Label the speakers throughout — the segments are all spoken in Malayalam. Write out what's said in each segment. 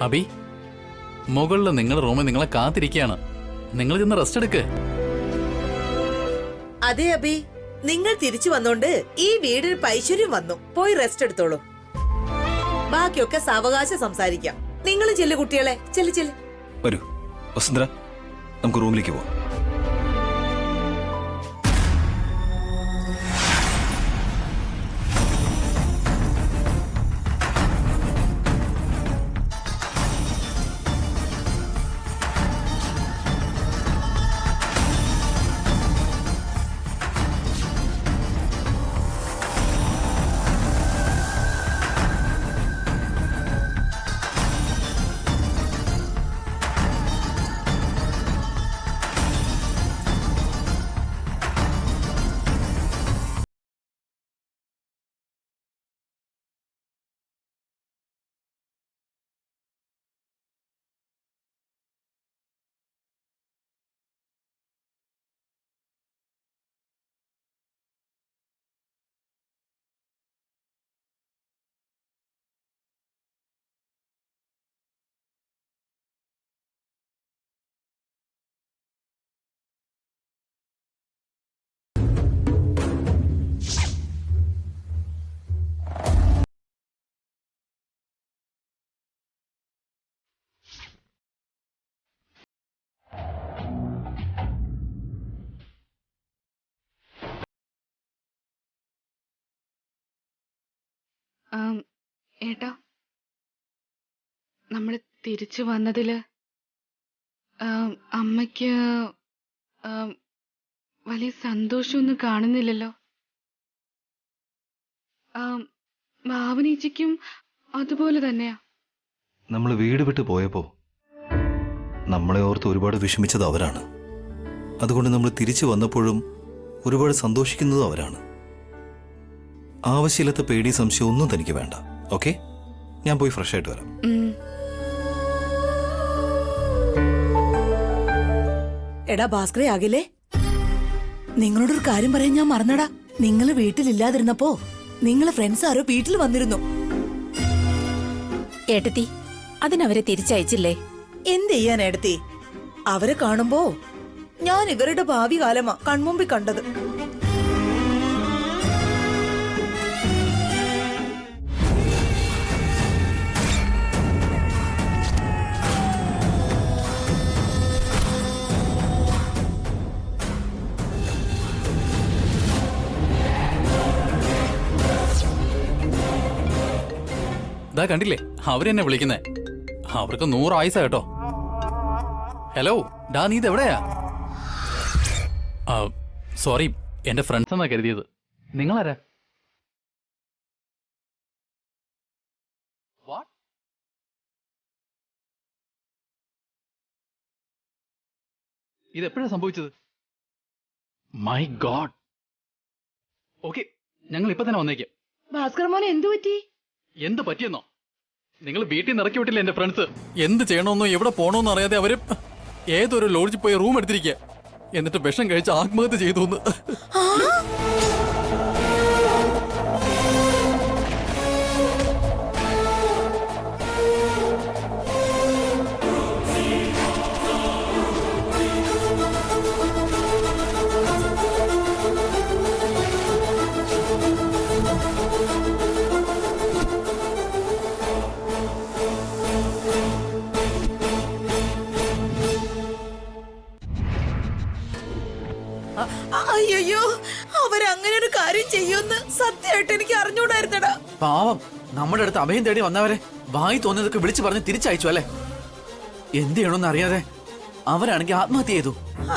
Speaker 1: അബി, മുകളിൽ നിങ്ങളുടെ റൂമിൽ നിങ്ങളെ കാത്തിരിക്കുകയാണ്. നിങ്ങൾ ചെന്ന് റെസ്റ്റ് എടുക്ക്.
Speaker 2: അതെ അബി, നിങ്ങൾ തിരിച്ചു വന്നോണ്ട് ഈ വീടിന് ഐശ്വര്യം വന്നു. പോയി റെസ്റ്റ് എടുത്തോളൂ. ബാക്കിയൊക്കെ സാവകാശം സംസാരിക്കാം. നിങ്ങൾ ചെല്ലു കുട്ടികളെ, ചെല്ലു.
Speaker 3: വരൂ വസുന്ധര, നമുക്ക് റൂമിലേക്ക് പോവാം.
Speaker 4: ഏട്ടാ, നമ്മള് തിരിച്ചു വന്നതില് അമ്മയ്ക്ക് വലിയ സന്തോഷമൊന്നും കാണുന്നില്ലല്ലോ. ഭാവനേച്ചിക്കും അതുപോലെ തന്നെയാ.
Speaker 3: നമ്മൾ വീട് വിട്ട് പോയപ്പോ നമ്മളെ ഓർത്ത് ഒരുപാട് വിഷമിച്ചത് അവരാണ്. അതുകൊണ്ട് നമ്മൾ തിരിച്ചു വന്നപ്പോഴും ഒരുപാട് സന്തോഷിക്കുന്നതും അവരാണ്. ആവശ്യമില്ലാത്ത പേടി സംശയം ഒന്നും തനിക്ക് വേണ്ട. ഓക്കെ, ഞാൻ പോയി ഫ്രഷ് ആയിട്ട് വരാം.
Speaker 2: എടാ ഭാസ്കരേ, ആകില്ലേ, നിങ്ങളോടൊരു കാര്യം പറയാൻ ഞാൻ മറന്നടാ. നിങ്ങൾ വീട്ടിലില്ലാതിരുന്നപ്പോ നിങ്ങളെ ഫ്രണ്ട്സ് ആരോ വീട്ടിൽ വന്നിരുന്നു.
Speaker 5: ഏട്ടത്തി, അതിനവരെ തിരിച്ചയച്ചില്ലേ?
Speaker 2: എന്ത് ചെയ്യാൻ ഏടത്തി, അവരെ കാണുമ്പോ ഞാൻ ഇവരുടെ ഭാവി കാലമാ കൺമുമ്പിൽ കണ്ടത്.
Speaker 1: ഇതാ കണ്ടില്ലേ, അവരെന്നെ വിളിക്കുന്നേ. അവർക്ക് 100 ആയുസ കേട്ടോ. ഹലോ ഡാ, നീ ഇതെവിടെയാ? സോറി, എന്റെ ഫ്രണ്ട്സ് എന്നാ കരുതിയത്. നിങ്ങളാരാ? ഇതെപ്പോഴാ സംഭവിച്ചത്? My God. ഓക്കെ, ഞങ്ങൾ ഇപ്പൊ തന്നെ വന്നേക്കാം.
Speaker 4: ഭാസ്കർ മോനെ, എന്തു പറ്റി?
Speaker 1: എന്ത് പറ്റിയെന്നോ? നിങ്ങൾ വീട്ടിൽ നിന്ന് ഇറക്കി വിട്ടില്ല എന്റെ ഫ്രണ്ട്സ്. എന്ത് ചെയ്യണമെന്നോ എവിടെ പോകണമെന്നോ അറിയാതെ അവര് ഏതൊരു ലോഡ്ജിൽ പോയി റൂം എടുത്തിരിക്കുക. എന്നിട്ട് വിഷം കഴിച്ച് ആത്മഹത്യ ചെയ്തു.
Speaker 2: അയ്യോ, അവരങ്ങനെ ഒരു കാര്യം ചെയ്യുമെന്ന് സത്യമായിട്ട് എനിക്ക് അറിഞ്ഞൂടായിരുന്നടാ.
Speaker 6: പാവം, നമ്മുടെ അടുത്ത് അഭയം തേടി വന്നവരെ വായി തോന്നിയതൊക്കെ വിളിച്ചു പറഞ്ഞ് തിരിച്ചയച്ചു അല്ലേ? എന്ത് ചെയ്യണമെന്ന് അറിയാതെ അവരാണെങ്കിൽ ആത്മഹത്യ ചെയ്തു.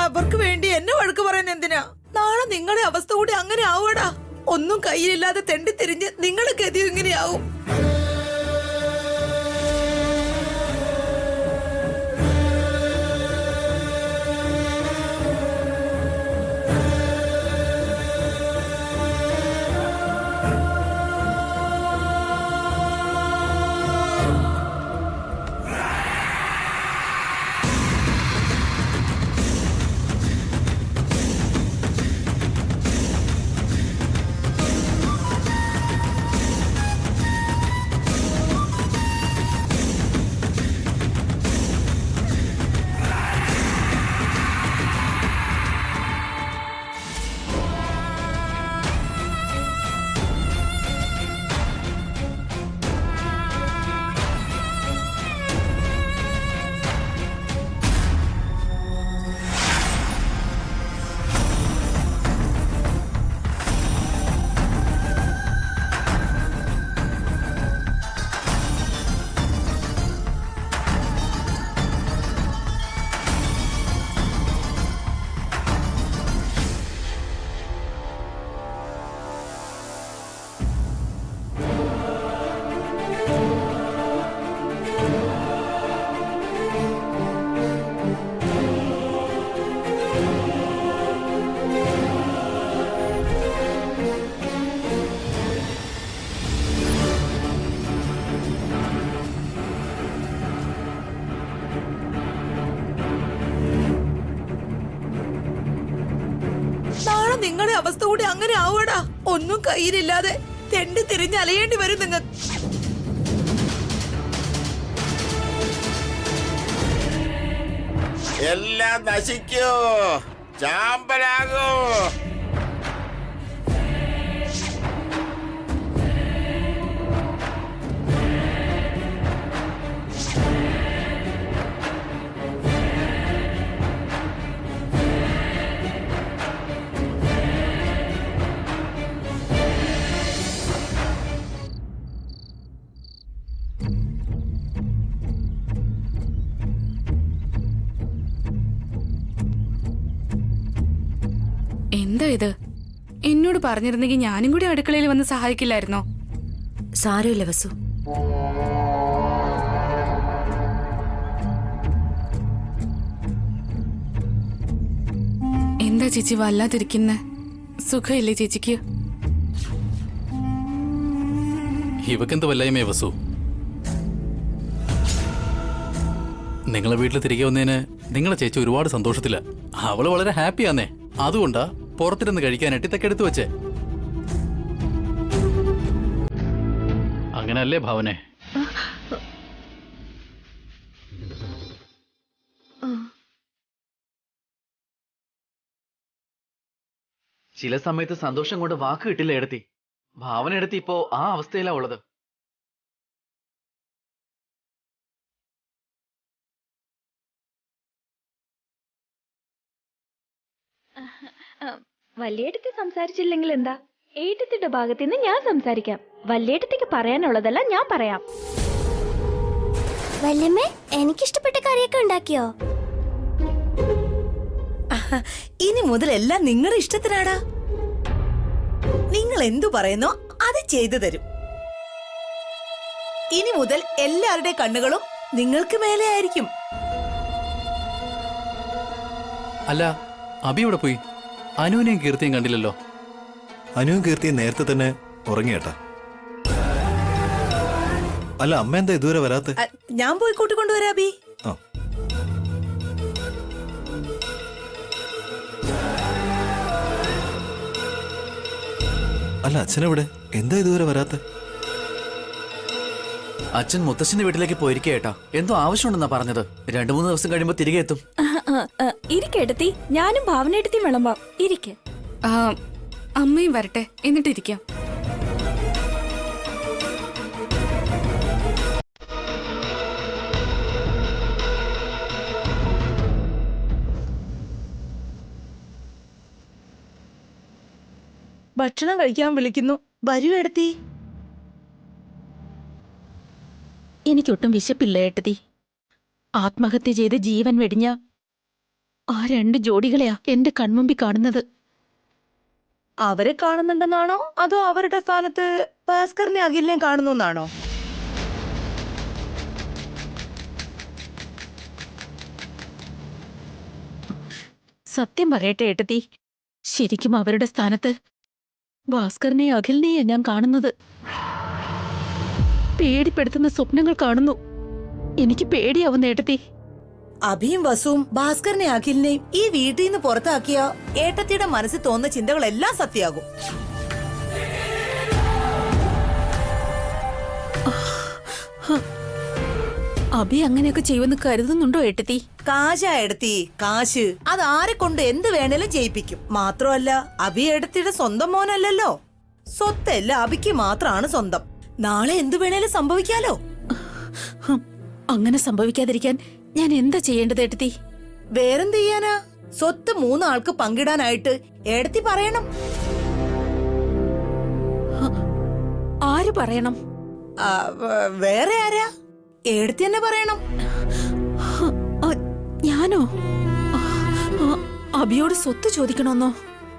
Speaker 2: അവർക്ക് വേണ്ടി എന്നെ വഴക്ക് പറയാൻ എന്തിനാ? നാളെ നിങ്ങളുടെ അവസ്ഥ കൂടി അങ്ങനെ ആവൂടാ. ഒന്നും കയ്യിലില്ലാതെ തെണ്ടിത്തിരിഞ്ഞ് നിങ്ങളെ ഗതിയും ഇങ്ങനെയാവും. നിങ്ങളുടെ അവസ്ഥ കൂടി അങ്ങനെ ആവൂടാ. ഒന്നും കയ്യിലില്ലാതെ തെണ്ടി തിരിഞ്ഞ് അലയേണ്ടി വരും നിങ്ങൾ.
Speaker 7: എല്ലാം നശിക്കൂ, ചാമ്പലാകൂ.
Speaker 4: എന്താ ഇത്? എന്നോട് പറഞ്ഞിരുന്നെങ്കിൽ ഞാനും കൂടി അടുക്കളയിൽ വന്ന് സഹായിക്കില്ലായിരുന്നോ?
Speaker 5: സാരമില്ല വസു.
Speaker 4: എന്താ ചേച്ചി വല്ലാതിരിക്കുന്നെ? സുഖമില്ലേ ചേച്ചിക്ക്?
Speaker 1: ഇവക്കെന്ത് വല്ലായ്മേ വസു? നിങ്ങളെ വീട്ടിൽ തിരികെ വന്നതിന് നിങ്ങളെ ചേച്ചി ഒരുപാട് സന്തോഷത്തില്ല. അവള് വളരെ ഹാപ്പിയാന്നേ. അതുകൊണ്ടാ പുറത്തിരുന്ന് കഴിക്കാനായിട്ട് ഇതൊക്കെ എടുത്തു വെച്ചേ. അങ്ങനല്ലേ ഭാവനെ?
Speaker 6: ചില സമയത്ത് സന്തോഷം കൊണ്ട് വാക്ക് കിട്ടില്ല എടുത്തി. ഭാവന എടുത്തി ഇപ്പോ ആ അവസ്ഥയിലാ ഉള്ളത്.
Speaker 8: വല്യേട്ടത്തി സംസാരിച്ചില്ലെങ്കിൽ എന്താ? ഏട്ടത്തിയുടെ ഭാഗത്ത് നിന്ന് ഞാൻ സംസാരിക്കാം. വല്യേട്ടത്തിക്ക് പറയാനുള്ളതെല്ലാം ഞാൻ പറയാം.
Speaker 9: വല്യമ്മേ, എനിക്കിഷ്ടപ്പെട്ട കറിയൊക്കെ ഉണ്ടാക്കിയോ?
Speaker 2: ഇനി മുതൽ എല്ലാം നിങ്ങളുടെ ഇഷ്ടത്തിനാടാ. നിങ്ങൾ എന്തു പറയുന്നോ അത് ചെയ്തു തരും. ഇനി മുതൽ എല്ലാവരുടെ കണ്ണുകളും നിങ്ങൾക്ക് മേലെ ആയിരിക്കും.
Speaker 1: അല്ല, അബി ഇവിടെ പോയി? അനുവിനെയും കീർത്തിയും കണ്ടില്ലല്ലോ.
Speaker 3: അനുവും കീർത്തിയും നേരത്തെ തന്നെ ഉറങ്ങിയേട്ടാ. അല്ല, അമ്മ എന്താ ഇതുവരെ വരാത്തെ?
Speaker 2: ഞാൻ പോയി കൂട്ടിക്കൊണ്ടുവരാ ബി.
Speaker 3: ആ. അല്ല, അച്ഛനെവിടെ? എന്താ ഇതുവരെ വരാത്തെ?
Speaker 6: അച്ഛൻ മുത്തശ്ശന്റെ വീട്ടിലേക്ക് പോയിരിക്കേട്ടാ. എന്തോ ആവശ്യമുണ്ടെന്നാ പറഞ്ഞത്. 2-3 ദിവസം കഴിയുമ്പോ തിരികെ എത്തും.
Speaker 8: ഇരിക്കെടുത്തി, ഞാനും ഭാവനയെടുത്തിയും വിളമ്പാം. ഇരിക്കെ.
Speaker 4: അമ്മയും വരട്ടെ, എന്നിട്ടിരിക്കാം.
Speaker 2: ഭക്ഷണം കഴിക്കാൻ വിളിക്കുന്നു. വരൂ എടുത്തി.
Speaker 5: എനിക്കൊട്ടും വിശപ്പില്ല ഏട്ടത്തി. ആത്മഹത്യ ചെയ്ത് ജീവൻ വെടിഞ്ഞ ആ 2 ജോഡികളെയാ എന്റെ കൺമുമ്പിൽ കാണുന്നത്.
Speaker 2: അവരെ കാണുന്നുണ്ടെന്നാണോ അതോ അവരുടെ സ്ഥാനത്ത് ഭാസ്കറിനെ അഖിലിനെ കാണുന്നു എന്നാണോ?
Speaker 5: സത്യം പറയട്ടെ ഏട്ടത്തി, ശരിക്കും അവരുടെ സ്ഥാനത്ത് ഭാസ്കറിനെയും അഖിലിനെയാ ഞാൻ കാണുന്നത്. പേടിപ്പെടുത്തുന്ന സ്വപ്നങ്ങൾ കാണുന്നു. എനിക്ക് പേടിയാവുന്ന ഏട്ടത്തി.
Speaker 2: അഭിയും വസുവും ഭാസ്കറിനെ അഖിലിനെയും ഈ വീട്ടിൽ നിന്ന് പുറത്താക്കിയ ഏട്ടത്തിയുടെ മനസ്സിൽ തോന്നുന്ന ചിന്തകളെല്ലാം സത്യമാകും.
Speaker 5: അഭി അങ്ങനെയൊക്കെ ചെയ്യുമെന്ന് കരുതുന്നുണ്ടോ ഏട്ടത്തി?
Speaker 2: കാശാ എടുത്തി, കാശ്. അത് ആരെ കൊണ്ട് എന്ത് വേണേലും ചെയ്യിപ്പിക്കും. മാത്രമല്ല, അഭി എടുത്തിയുടെ സ്വന്തം മോനല്ലല്ലോ. സ്വത്തല്ല അഭിക്ക് മാത്രമാണ് സ്വന്തം. നാളെ എന്ത് വേണേലും സംഭവിക്കാലോ.
Speaker 5: അങ്ങനെ സംഭവിക്കാതിരിക്കാൻ ഞാൻ എന്താ ചെയ്യേണ്ടത് ഏട്ടത്തി?
Speaker 2: വേറെന്ത് ചെയ്യാനാ? സ്വത്ത് 3 ആൾക്ക് പങ്കിടാനായിട്ട് എടുത്തി പറയണം.
Speaker 5: ആര് പറയണം?
Speaker 2: വേറെ ആരാ? എടുത്തി തന്നെ പറയണം.
Speaker 5: ഞാനോ? അഭിയോട് സ്വത്ത് ചോദിക്കണമെന്നോ?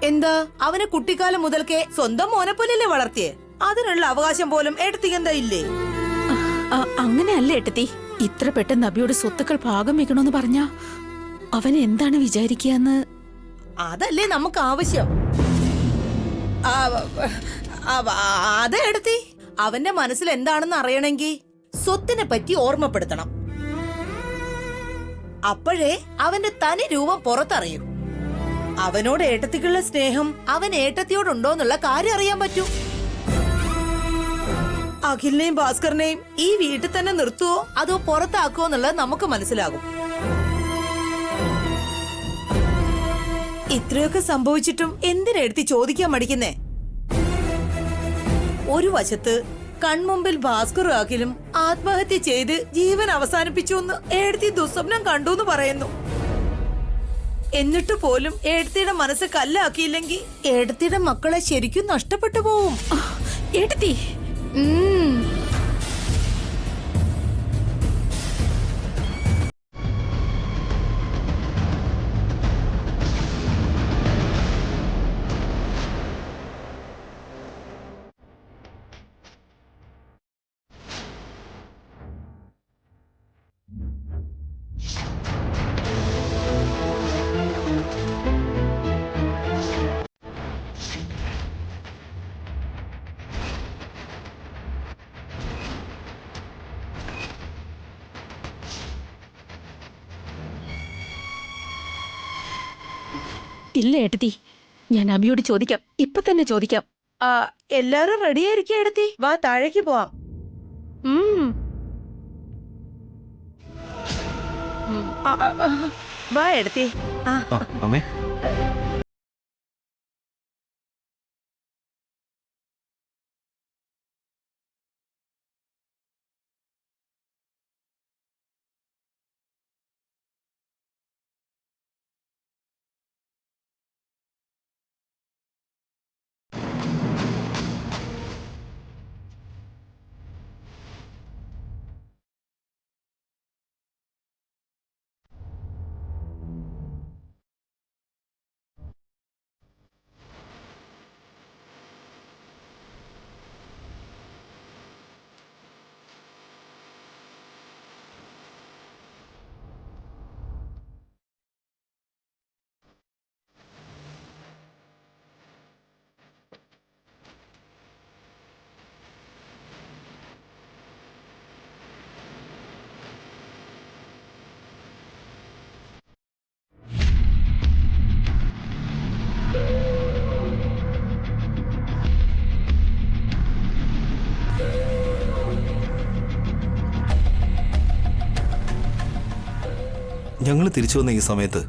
Speaker 2: എന്താ, അവനെ കുട്ടിക്കാലം മുതൽക്കേ സ്വന്തം മോനെ പോലെയല്ലേ വളർത്തിയേ? അതിനുള്ള അവകാശം പോലും എടുത്തിക്ക് എന്താ ഇല്ലേ?
Speaker 5: അങ്ങനെയല്ല ഏട്ടത്തി. ഇത്ര പെട്ടെന്ന് അഭിയോട് സ്വത്തുക്കൾ ഭാഗം വെക്കണമെന്ന് പറഞ്ഞാ അവൻ എന്താണ് വിചാരിക്കാന്ന്?
Speaker 2: അതല്ലേ നമുക്ക് ആവശ്യം. അതെ എടുത്തി, അവന്റെ മനസ്സിൽ എന്താണെന്ന് അറിയണമെങ്കിൽ സ്വത്തിനെ പറ്റി ഓർമ്മപ്പെടുത്തണം. അപ്പോഴേ അവന്റെ തനി രൂപം പുറത്തറിയും. അവനോട് ഏട്ടത്തിക്കുള്ള സ്നേഹം അവൻ ഏട്ടത്തിയോടുണ്ടോന്നുള്ള കാര്യം അറിയാൻ പറ്റൂ. അഖിലിനെയും ഭാസ്കറിനെയും ഈ വീട്ടിൽ തന്നെ നിർത്തുവോ അതോ പുറത്താക്കുവോ എന്നുള്ളത് നമുക്ക് മനസ്സിലാകും. ഇത്രയൊക്കെ സംഭവിച്ചിട്ടും എന്തിനെടുത്തി ചോദിക്കാൻ മടിക്കുന്നേ? ഒരു വശത്ത് കൺമുമ്പിൽ ഭാസ്കറും അഖിലും ആത്മഹത്യ ചെയ്ത് ജീവൻ അവസാനിപ്പിച്ചു എന്ന് എഴുത്തി ദുസ്വപ്നം കണ്ടു എന്ന് പറയുന്നു. എന്നിട്ട് പോലും ഏടത്തിയുടെ മനസ്സ് കല്ലാക്കിയില്ലെങ്കിൽ ഏടത്തിയുടെ മക്കളെ ശരിക്കും നഷ്ടപ്പെട്ടു പോവും.
Speaker 5: ഏട്ടത്തി, ഇല്ല ഏട്ടത്തി, ഞാൻ അബിയോട് ചോദിക്കാം, ഇപ്പൊ തന്നെ ചോദിക്കാം.
Speaker 2: എല്ലാരും റെഡിയായിരിക്കും ഏടത്തി, വാ താഴേക്ക് പോവാം. വാ ഏടത്തി.
Speaker 3: അമ്മേ, ഞങ്ങൾ തിരിച്ചു വന്ന ഈ സമയത്ത്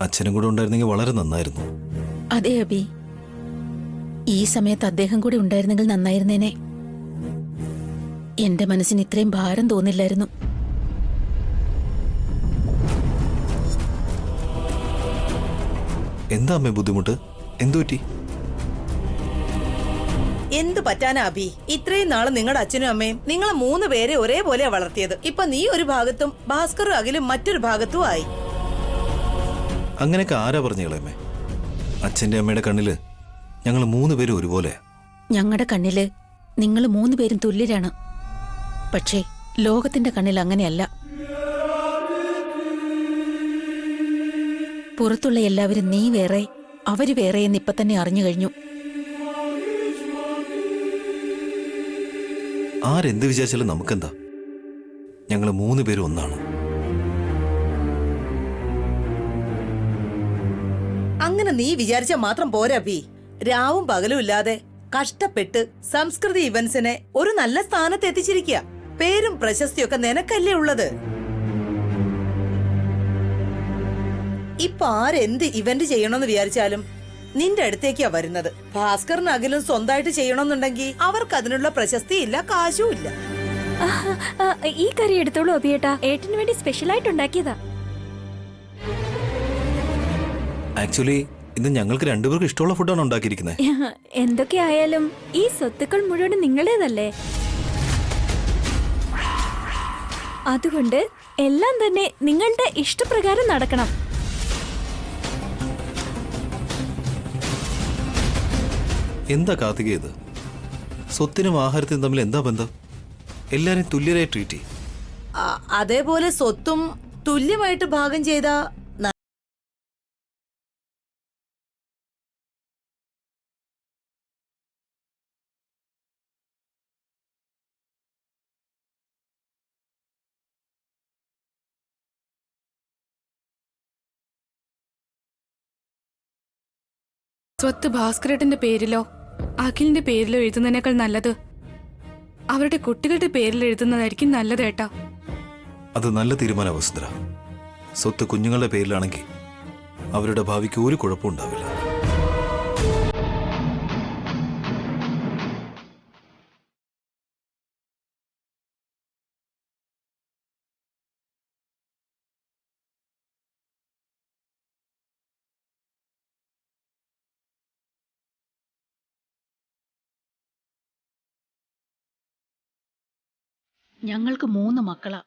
Speaker 3: അച്ഛനും കൂടെ ഉണ്ടായിരുന്നെങ്കിൽ വളരെ നന്നായിരുന്നു.
Speaker 5: അതെ അബി, ഈ സമയത്ത് അദ്ദേഹം കൂടി ഉണ്ടായിരുന്നെങ്കിൽ നന്നായിരുന്നേനെ. എന്റെ മനസ്സിന് ഇത്രയും ഭാരം തോന്നില്ലായിരുന്നു.
Speaker 3: എന്താ അമ്മേ ബുദ്ധിമുട്ട്? എന്തു പറ്റി?
Speaker 2: എന്ത് പറ്റാനാ അബി? ഇത്രയും നാള് നിങ്ങളുടെ അച്ഛനും അമ്മയും നിങ്ങളെ 3 പേരെ ഒരേപോലെ വളർത്തിയത്. ഇപ്പൊ നീ ഒരു ഭാഗത്തും ഭാസ്കറും അഖിലും മറ്റൊരു ഭാഗത്തും ആയി.
Speaker 3: അങ്ങനെയൊക്കെ ആരാ പറഞ്ഞേളേമ്മേ? അച്ഛന്റെ അമ്മയുടെ കണ്ണില് ഞങ്ങൾ 3 പേരും ഒരുപോലെ.
Speaker 5: ഞങ്ങളുടെ കണ്ണില് നിങ്ങൾ 3 പേരും തുല്യരാണ്. പക്ഷേ ലോകത്തിന്റെ കണ്ണിൽ അങ്ങനെയല്ല. പുറത്തുള്ള എല്ലാവരും നീ വേറെ അവര് വേറെ എന്ന് ഇപ്പൊ തന്നെ അറിഞ്ഞു കഴിഞ്ഞു.
Speaker 3: ആരെന്ത് വിചാരിച്ചാലും നമുക്കെന്താ? ഞങ്ങൾ 3 പേരും ഒന്നാണ്.
Speaker 2: അങ്ങനെ നീ വിചാരിച്ച മാത്രം പോരാ ബി. രാവും പകലും ഇല്ലാതെ കഷ്ടപ്പെട്ട് സംസ്കൃതി ഇവന്റ്സിനെ ഒരു നല്ല സ്ഥാനത്ത് എത്തിച്ചിരിക്കുക. പേരും പ്രശസ്തിയൊക്കെ നിനക്കല്ലേ ഉള്ളത്. ഇപ്പൊ ആരെന്ത് ഇവന്റ് ചെയ്യണമെന്ന് വിചാരിച്ചാലും നിന്റെ അടുത്തേക്കാ വരുന്നത്. ഭാസ്കറിന് അഖിലും സ്വന്തമായിട്ട് ചെയ്യണമെന്നുണ്ടെങ്കിൽ അവർക്ക് അതിനുള്ള പ്രശസ്തി ഇല്ല, കാശും ഇല്ല.
Speaker 8: ഈ കറി എടുത്തോളൂ അഭിയേട്ടാ, ഏട്ടന് വേണ്ടി സ്പെഷ്യൽ ആയിട്ട് ഉണ്ടാക്കിയതാ.
Speaker 3: ആക്ച്വലി ഇന്ന് ഞങ്ങൾക്ക് 2 പേർക്ക് ഇഷ്ടമുള്ള ഫുഡാണ് ഉണ്ടാക്കിയിരിക്കുന്നത്.
Speaker 8: എന്തൊക്കെയായാലും ഈ സ്വത്തുക്കൾ മുഴുവൻ നിങ്ങളുടേതല്ലേ. അതുകൊണ്ട് എല്ലാം തന്നെ നിങ്ങളുടെ ഇഷ്ടപ്രകാരം നടക്കണം.
Speaker 3: എന്താ കാർത്തിക ഇത്? സ്വത്തിനും ആഹാരത്തിനും തമ്മിൽ എന്താ ബന്ധം? എല്ലാരും തുല്യരായി ട്രീറ്റ് ചെയ്യും.
Speaker 2: അതേപോലെ സ്വത്തും തുല്യമായിട്ട് ഭാഗം ചെയ്ത
Speaker 4: സ്വത്ത് ഭാസ്കരേട്ടന്റെ പേരിലോ അഖിലിന്റെ പേരിലോ എഴുതുന്നതിനേക്കാൾ നല്ലത് അവരുടെ കുട്ടികളുടെ പേരിൽ എഴുതുന്നതായിരിക്കും നല്ലത് ഏട്ടാ.
Speaker 3: അത് നല്ല തീരുമാനം വസുന്ധര. സ്വത്ത് കുഞ്ഞുങ്ങളുടെ പേരിലാണെങ്കിൽ അവരുടെ ഭാവിക്ക് ഒരു കുഴപ്പവും ഉണ്ടാവില്ല.
Speaker 5: ഞങ്ങൾക്ക് 3 മക്കളാ.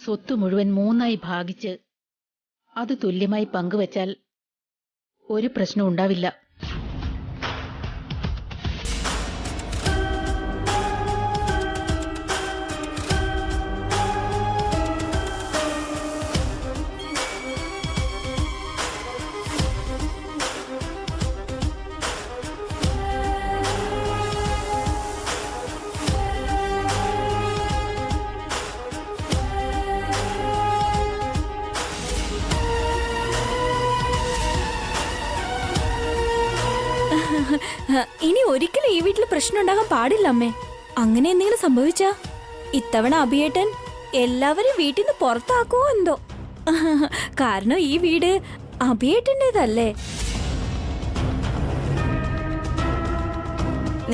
Speaker 5: സ്വത്ത് മുഴുവൻ 3ആയി ഭാഗിച്ച് അത് തുല്യമായി പങ്കുവച്ചാൽ ഒരു പ്രശ്നം ഉണ്ടാവില്ല.
Speaker 8: ഇനി ഒരിക്കലും ഈ വീട്ടിൽ പ്രശ്നം ഉണ്ടാകാൻ പാടില്ല അമ്മേ. അങ്ങനെ എന്തെങ്കിലും സംഭവിച്ചാ ഇത്തവണ അഭിയേട്ടൻ എല്ലാവരും വീട്ടിൽ നിന്ന് പുറത്താക്കുവോ എന്തോ. കാരണം ഈ വീട് അഭിയേട്ടൻ്റെതല്ലേ.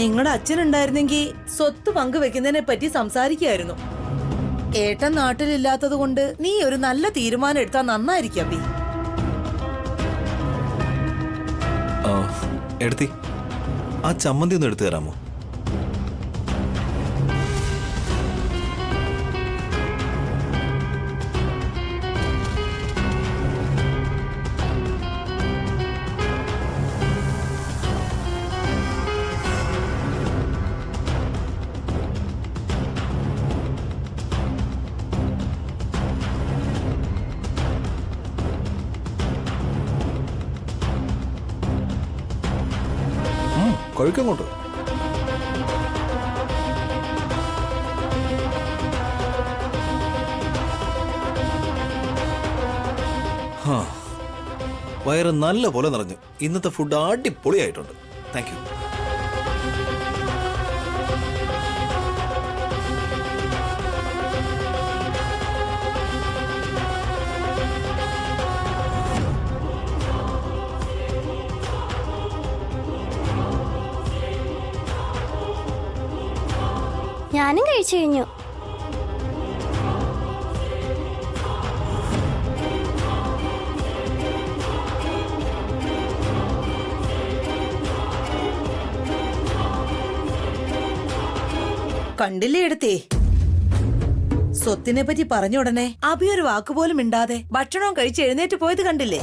Speaker 2: നിങ്ങളുടെ അച്ഛനുണ്ടായിരുന്നെങ്കിൽ സ്വത്ത് പങ്കുവെക്കുന്നതിനെ പറ്റി സംസാരിക്കായിരുന്നു. ഏട്ടൻ നാട്ടിലില്ലാത്തത് കൊണ്ട് നീ ഒരു നല്ല തീരുമാനം എടുത്താൽ നന്നായിരിക്കും അബി.
Speaker 3: എടുത്തി ആ ചമ്മന്തി ഒന്ന് എടുത്തു തരാമോ? കഴിക്കങ്ങോട്ട്. വയറ് നല്ല പോലെ നിറഞ്ഞു. ഇന്നത്തെ ഫുഡ് അടിപൊളിയായിട്ടുണ്ട്. Thank you.
Speaker 9: ഞാനും കഴിച്ചു കഴിഞ്ഞു.
Speaker 2: കണ്ടില്ലേ എടുത്തേ, സ്വത്തിനെ പറ്റി പറഞ്ഞ ഉടനെ അഭി ഒരു വാക്കുപോലും മിണ്ടാതെ ഭക്ഷണവും കഴിച്ച് എഴുന്നേറ്റ് പോയത് കണ്ടില്ലേ?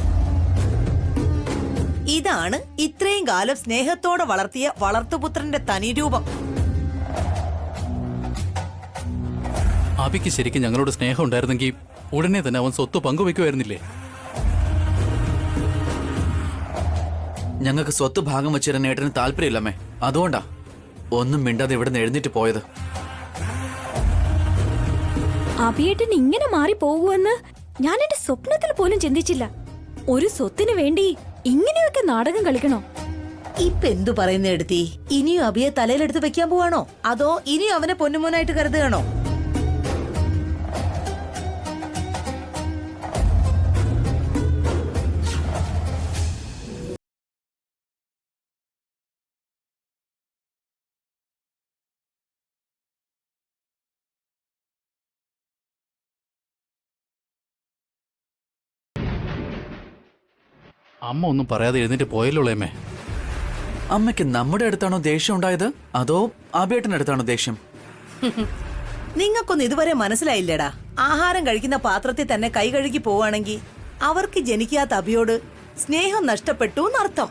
Speaker 2: ഇതാണ് ഇത്രയും കാലം സ്നേഹത്തോടെ വളർത്തിയ വളർത്തുപുത്രന്റെ തനിരൂപം.
Speaker 1: അഭിക്ക് ശരിക്കും ഞങ്ങളോട് സ്നേഹം ഉണ്ടായിരുന്നെങ്കിൽ ഉടനെ തന്നെ അവൻ സ്വത്ത് പങ്കുവെക്കുമായിരുന്നില്ലേ?
Speaker 6: ഞങ്ങൾക്ക് സ്വത്ത് ഭാഗം വെച്ചിരുന്ന ഏട്ടന് താല്പര്യമില്ലമ്മേ. അതുകൊണ്ടാ ഒന്നും മിണ്ടാതെ ഇവിടെ നിന്ന് എഴുന്നേറ്റ് പോയത്.
Speaker 8: അഭിയേട്ടൻ ഇങ്ങനെ മാറി പോകുമെന്ന് ഞാൻ എന്റെ സ്വപ്നത്തിൽ പോലും ചിന്തിച്ചില്ല. ഒരു സ്വത്തിന് വേണ്ടി ഇങ്ങനെയൊക്കെ നാടകം കളിക്കണോ?
Speaker 2: ഇപ്പൊ എന്തു പറയുന്ന എടുത്തി? ഇനിയും അഭിയെ തലയിലെടുത്ത് വെക്കാൻ പോവാണോ, അതോ ഇനിയും അവനെ പൊന്നുമോനായിട്ട് കരുതുകയാണോ?
Speaker 1: അമ്മ ഒന്നും പറയാതെ എഴുന്നേറ്റ് പോയല്ലോ അമ്മേ.
Speaker 6: അമ്മയ്ക്ക് നമ്മുടെ അടുത്താണോ ദേഷ്യം ഉണ്ടായത്, അതോ അബേട്ടന്റെ അടുത്താണോ ദേഷ്യം?
Speaker 2: നിങ്ങൾക്കൊന്നും ഇതുവരെ മനസ്സിലായില്ലേടാ. ആഹാരം കഴിക്കുന്ന പാത്രത്തിൽ തന്നെ കൈ കഴുകി പോവാണെങ്കിൽ അവർക്ക് ജനിക്കാത്ത അഭിയോട് സ്നേഹം നഷ്ടപ്പെട്ടു എന്നർത്ഥം.